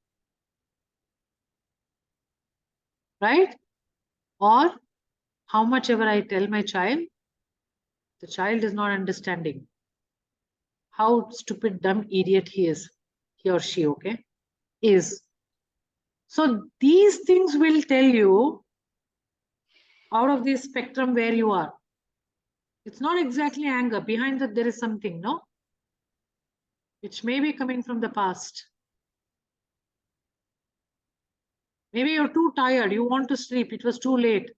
A: Right? Or how much ever I tell my child, the child is not understanding how stupid, dumb idiot he is. He or she, okay, is. So these things will tell you out of this spectrum where you are. It's not exactly anger. Behind that, there is something, no? Which may be coming from the past. Maybe you're too tired. You want to sleep. It was too late.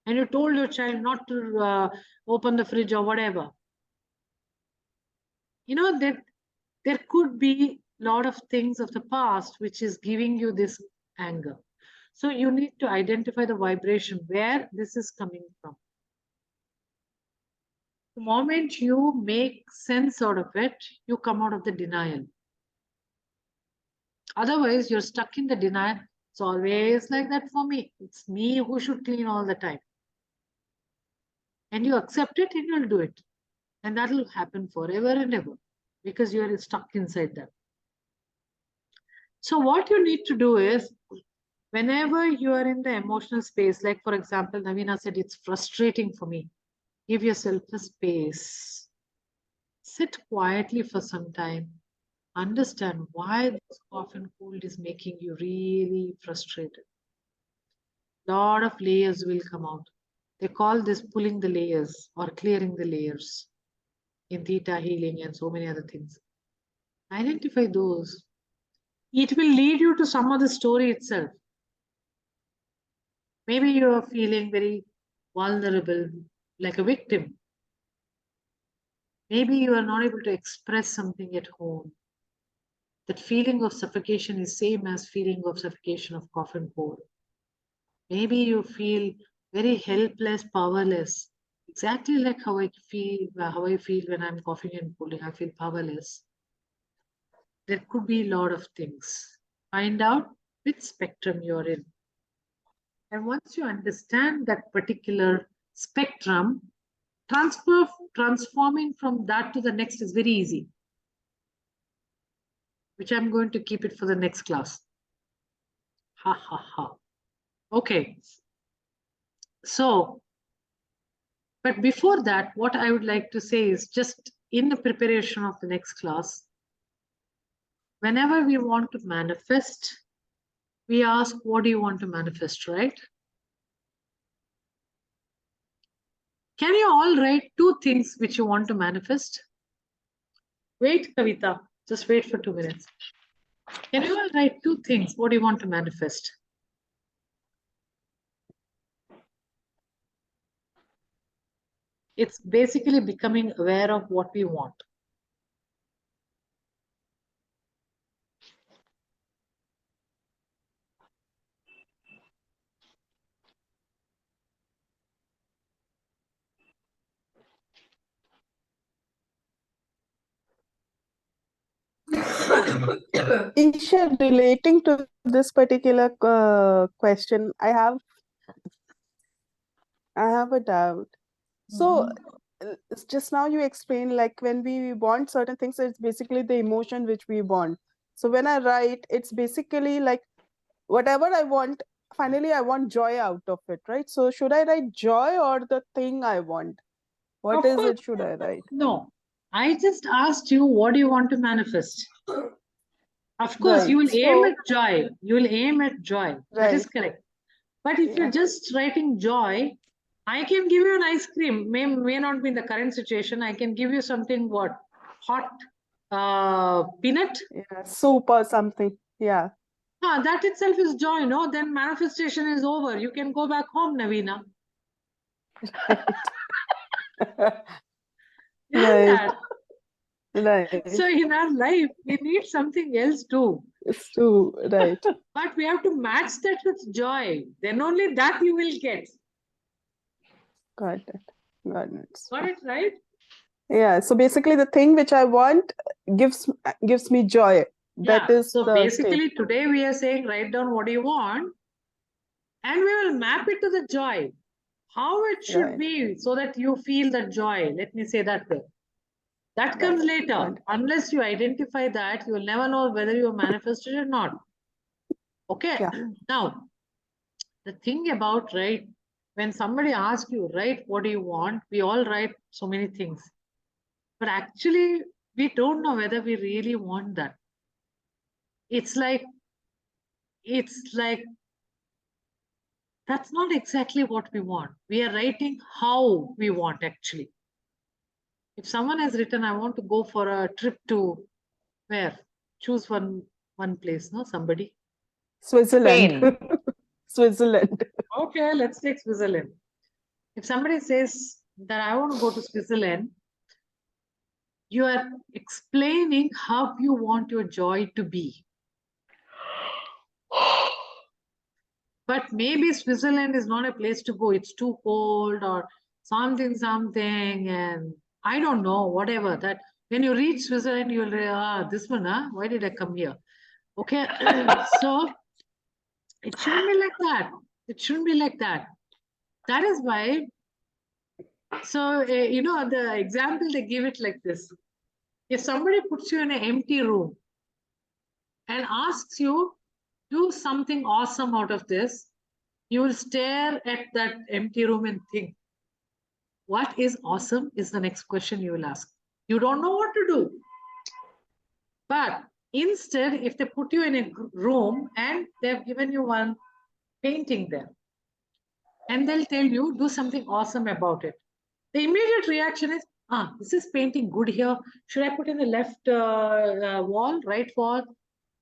A: And you told your child not to open the fridge or whatever. There could be a lot of things of the past which is giving you this anger. So you need to identify the vibration where this is coming from. The moment you make sense out of it, you come out of the denial. Otherwise, you're stuck in the denial. It's always like that for me. It's me who should clean all the time. And you accept it and you'll do it. And that will happen forever and ever because you are stuck inside that. So what you need to do is, whenever you are in the emotional space, like for example, Navina said, it's frustrating for me. Give yourself a space. Sit quietly for some time. Understand why this cough and cold is making you really frustrated. Lot of layers will come out. They call this pulling the layers or clearing the layers in theta healing and so many other things. Identify those. It will lead you to some other story itself. Maybe you are feeling very vulnerable, like a victim. Maybe you are not able to express something at home. That feeling of suffocation is same as feeling of suffocation of cough and cold. Maybe you feel very helpless, powerless. Exactly like how I feel when I'm coughing and cooling. I feel powerless. There could be a lot of things. Find out which spectrum you're in. And once you understand that particular spectrum, transforming from that to the next is very easy, which I'm going to keep it for the next class. Ha ha ha. Okay. So, but before that, what I would like to say is, just in the preparation of the next class, whenever we want to manifest, we ask, what do you want to manifest, right? Can you all write 2 things which you want to manifest? Wait, Kavita, just wait for 2 minutes. Can you all write 2 things? What do you want to manifest? It's basically becoming aware of what we want.
D: Isha, relating to this particular question, I have a doubt. So, it's just now you explained, like when we want certain things, it's basically the emotion which we want. So when I write, it's basically like whatever I want, finally I want joy out of it, right? So should I write joy or the thing I want? What
A: Of
D: is
A: course.
D: it should I write?
A: No, I just asked you, what do you want to manifest? Of course,
D: Right.
A: you will aim
D: So,
A: at joy. You will aim at joy. That is
D: right.
A: correct. But if
D: Yeah.
A: you're just writing joy, I can give you an ice cream. May not be in the current situation. I can give you something, what? Hot peanut?
D: Yeah. Soup or something. Yeah.
A: That itself is joy, no? Then manifestation is over. You can go back home, Navina.
D: Right.
A: Yeah.
D: Right.
A: So in our life, we need something else too.
D: It's true. Right.
A: But we have to match that with joy. Then only that you will get.
D: Got it. Got it.
A: Got it right?
D: Yeah. So basically, the thing which I want gives me joy. That
A: Yeah.
D: is
A: So
D: the
A: basically,
D: state.
A: today we are saying, write down what you want, and we will map it to the joy. How it should
D: Right.
A: be so that you feel the joy. Let me say that way. That comes
D: Right.
A: later.
D: Got it.
A: Unless you identify that, you will never know whether you manifested or not. Okay.
D: Yeah.
A: Now, the thing about, right, when somebody asks you, right, what do you want? We all write so many things. But actually, we don't know whether we really want that. It's like, that's not exactly what we want. We are writing how we want, actually. If someone has written, I want to go for a trip to where? Choose one place, no? Somebody.
D: Switzerland.
E: Spain.
D: Switzerland.
A: Okay, let's take Switzerland. If somebody says that I want to go to Switzerland, you are explaining how you want your joy to be. But maybe Switzerland is not a place to go. It's too cold or something, and I don't know, whatever. That when you reach Switzerland, you'll realize, this one, huh? Why did I come here? Okay, so it shouldn't be like that. It shouldn't be like that. That is why So, the example they give it like this. If somebody puts you in an empty room and asks you, do something awesome out of this, you will stare at that empty room and think, what is awesome is the next question you will ask. You don't know what to do. But instead, if they put you in a room and they've given you one painting there, and they'll tell you, do something awesome about it. The immediate reaction is, is this painting good here? Should I put in the left wall, right wall?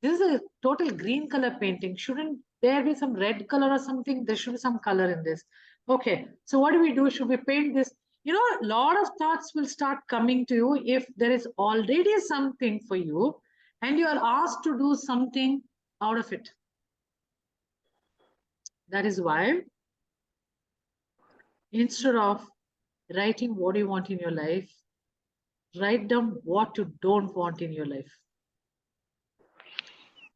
A: This is a total green color painting. Shouldn't there be some red color or something? There should be some color in this. Okay, so what do we do? Should we paint this? A lot of thoughts will start coming to you if there is already something for you and you are asked to do something out of it. That is why instead of writing what you want in your life, write down what you don't want in your life,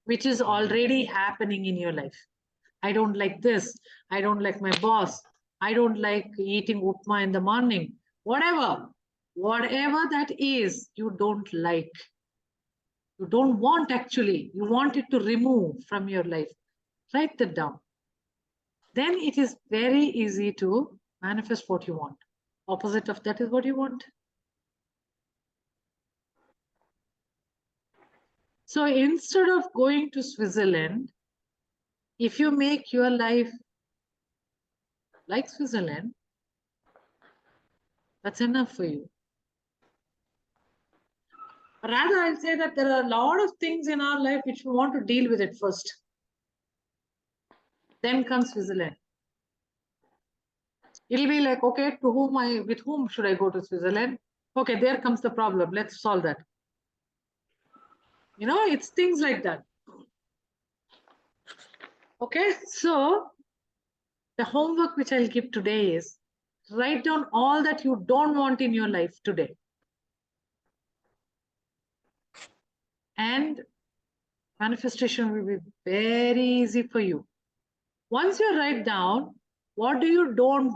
A: which is already happening in your life. I don't like this. I don't like my boss. I don't like eating upma in the morning. Whatever that is, you don't like. You don't want actually. You want it to remove from your life. Write that down. Then it is very easy to manifest what you want. Opposite of that is what you want. So instead of going to Switzerland, if you make your life like Switzerland, that's enough for you. Rather, I'll say that there are a lot of things in our life which we want to deal with it first. Then comes Switzerland. It'll be like, okay, with whom should I go to Switzerland? Okay, there comes the problem. Let's solve that. It's things like that. Okay, so the homework which I'll give today is write down all that you don't want in your life today. And manifestation will be very easy for you. Once you write down what you don't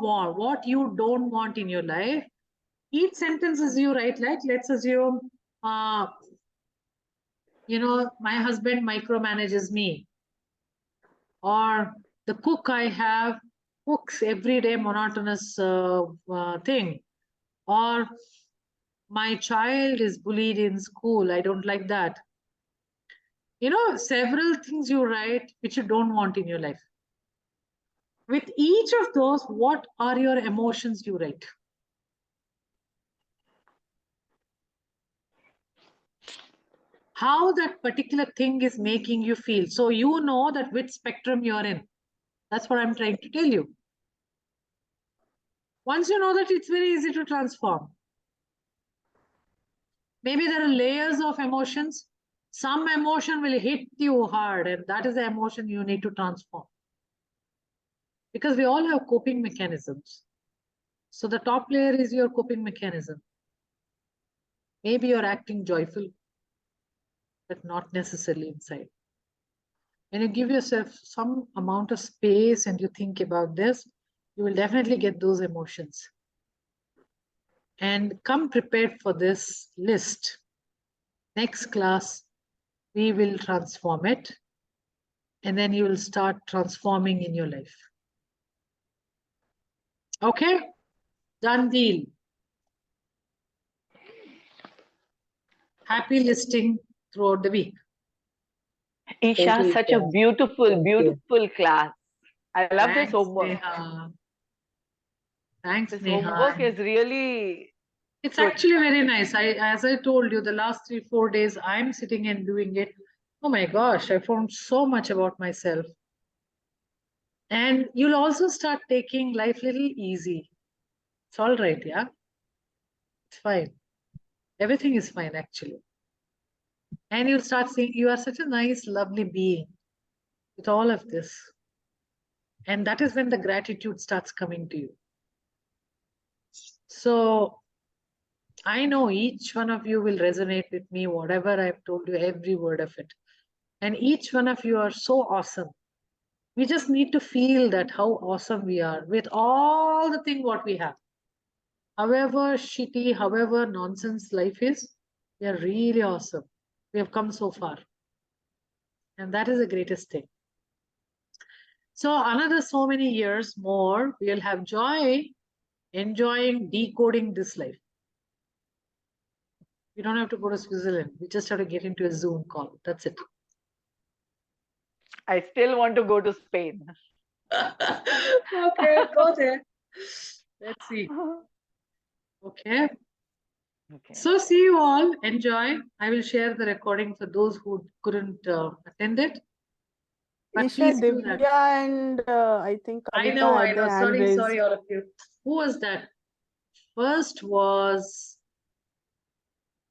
A: want in your life, each sentence as you write, like let's assume, my husband micromanages me, or the cook I have cooks every day monotonous thing, or my child is bullied in school. I don't like that. Several things you write which you don't want in your life. With each of those, what are your emotions you write? How that particular thing is making you feel. So you know that which spectrum you're in. That's what I'm trying to tell you. Once you know that, it's very easy to transform. Maybe there are layers of emotions. Some emotion will hit you hard, and that is the emotion you need to transform. Because we all have coping mechanisms. So the top layer is your coping mechanism. Maybe you're acting joyful, but not necessarily inside. When you give yourself some amount of space and you think about this, you will definitely get those emotions. And come prepared for this list. Next class, we will transform it. And then you will start transforming in your life. Okay? Done deal. Happy listing throughout the week.
E: Isha,
C: Thank you,
E: such
C: Isha.
E: a beautiful,
C: Thank you.
E: beautiful class. I love this
A: Thanks,
E: homework.
A: Neha. Thanks,
E: This
A: Neha.
E: homework is really
A: It's
E: good.
A: actually very nice. As I told you, the last 3-4 days, I'm sitting and doing it. Oh my gosh, I found so much about myself. And you'll also start taking life a little easy. It's all right, yeah? It's fine. Everything is fine, actually. And you'll start seeing you are such a nice, lovely being with all of this. And that is when the gratitude starts coming to you. So I know each one of you will resonate with me, whatever I've told you, every word of it. And each one of you are so awesome. We just need to feel that how awesome we are with all the thing what we have. however shitty, however nonsense life is, we are really awesome. We have come so far. And that is the greatest thing. So another so many years more, we'll have joy enjoying decoding this life. We don't have to go to Switzerland. We just have to get into a Zoom call. That's it.
E: I still want to go to Spain.
A: Okay, go there. Let's see. Okay.
E: Okay.
A: So see you all. Enjoy. I will share the recording for those who couldn't attend it. But
D: Isha,
A: please do that.
D: Divya, and I think
A: I
D: Kavita
A: know,
D: had their hand
A: Sorry,
D: raised.
A: sorry, all of you. Who was that? First was,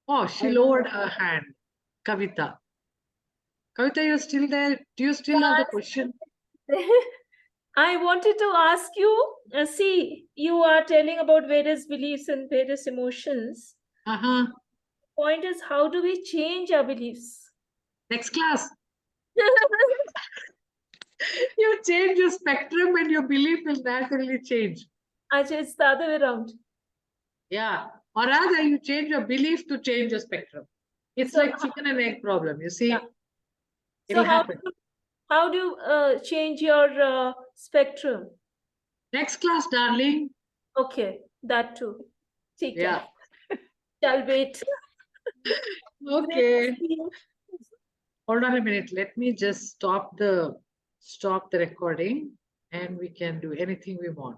A: oh, she
D: I don't
A: lowered her hand. Kavita. Kavita, you're still there? Do you still have the question?
F: I wanted to ask you, see, you are telling about various beliefs and various emotions.
A: Uh-huh.
F: Point is, how do we change our beliefs?
A: Next class. You change your spectrum and your belief will naturally change.
F: Actually, it's the other way around.
A: Yeah. Or rather, you change your belief to change your spectrum. It's
F: So
A: like chicken and egg problem. You see,
F: Yeah.
A: it'll
F: So
A: happen.
F: how do you change your spectrum?
A: Next class, darling.
F: Okay, that too. ठीक है.
A: Yeah.
F: Shall wait.
A: Okay. Hold on a minute. Let me just stop the recording and we can do anything we want.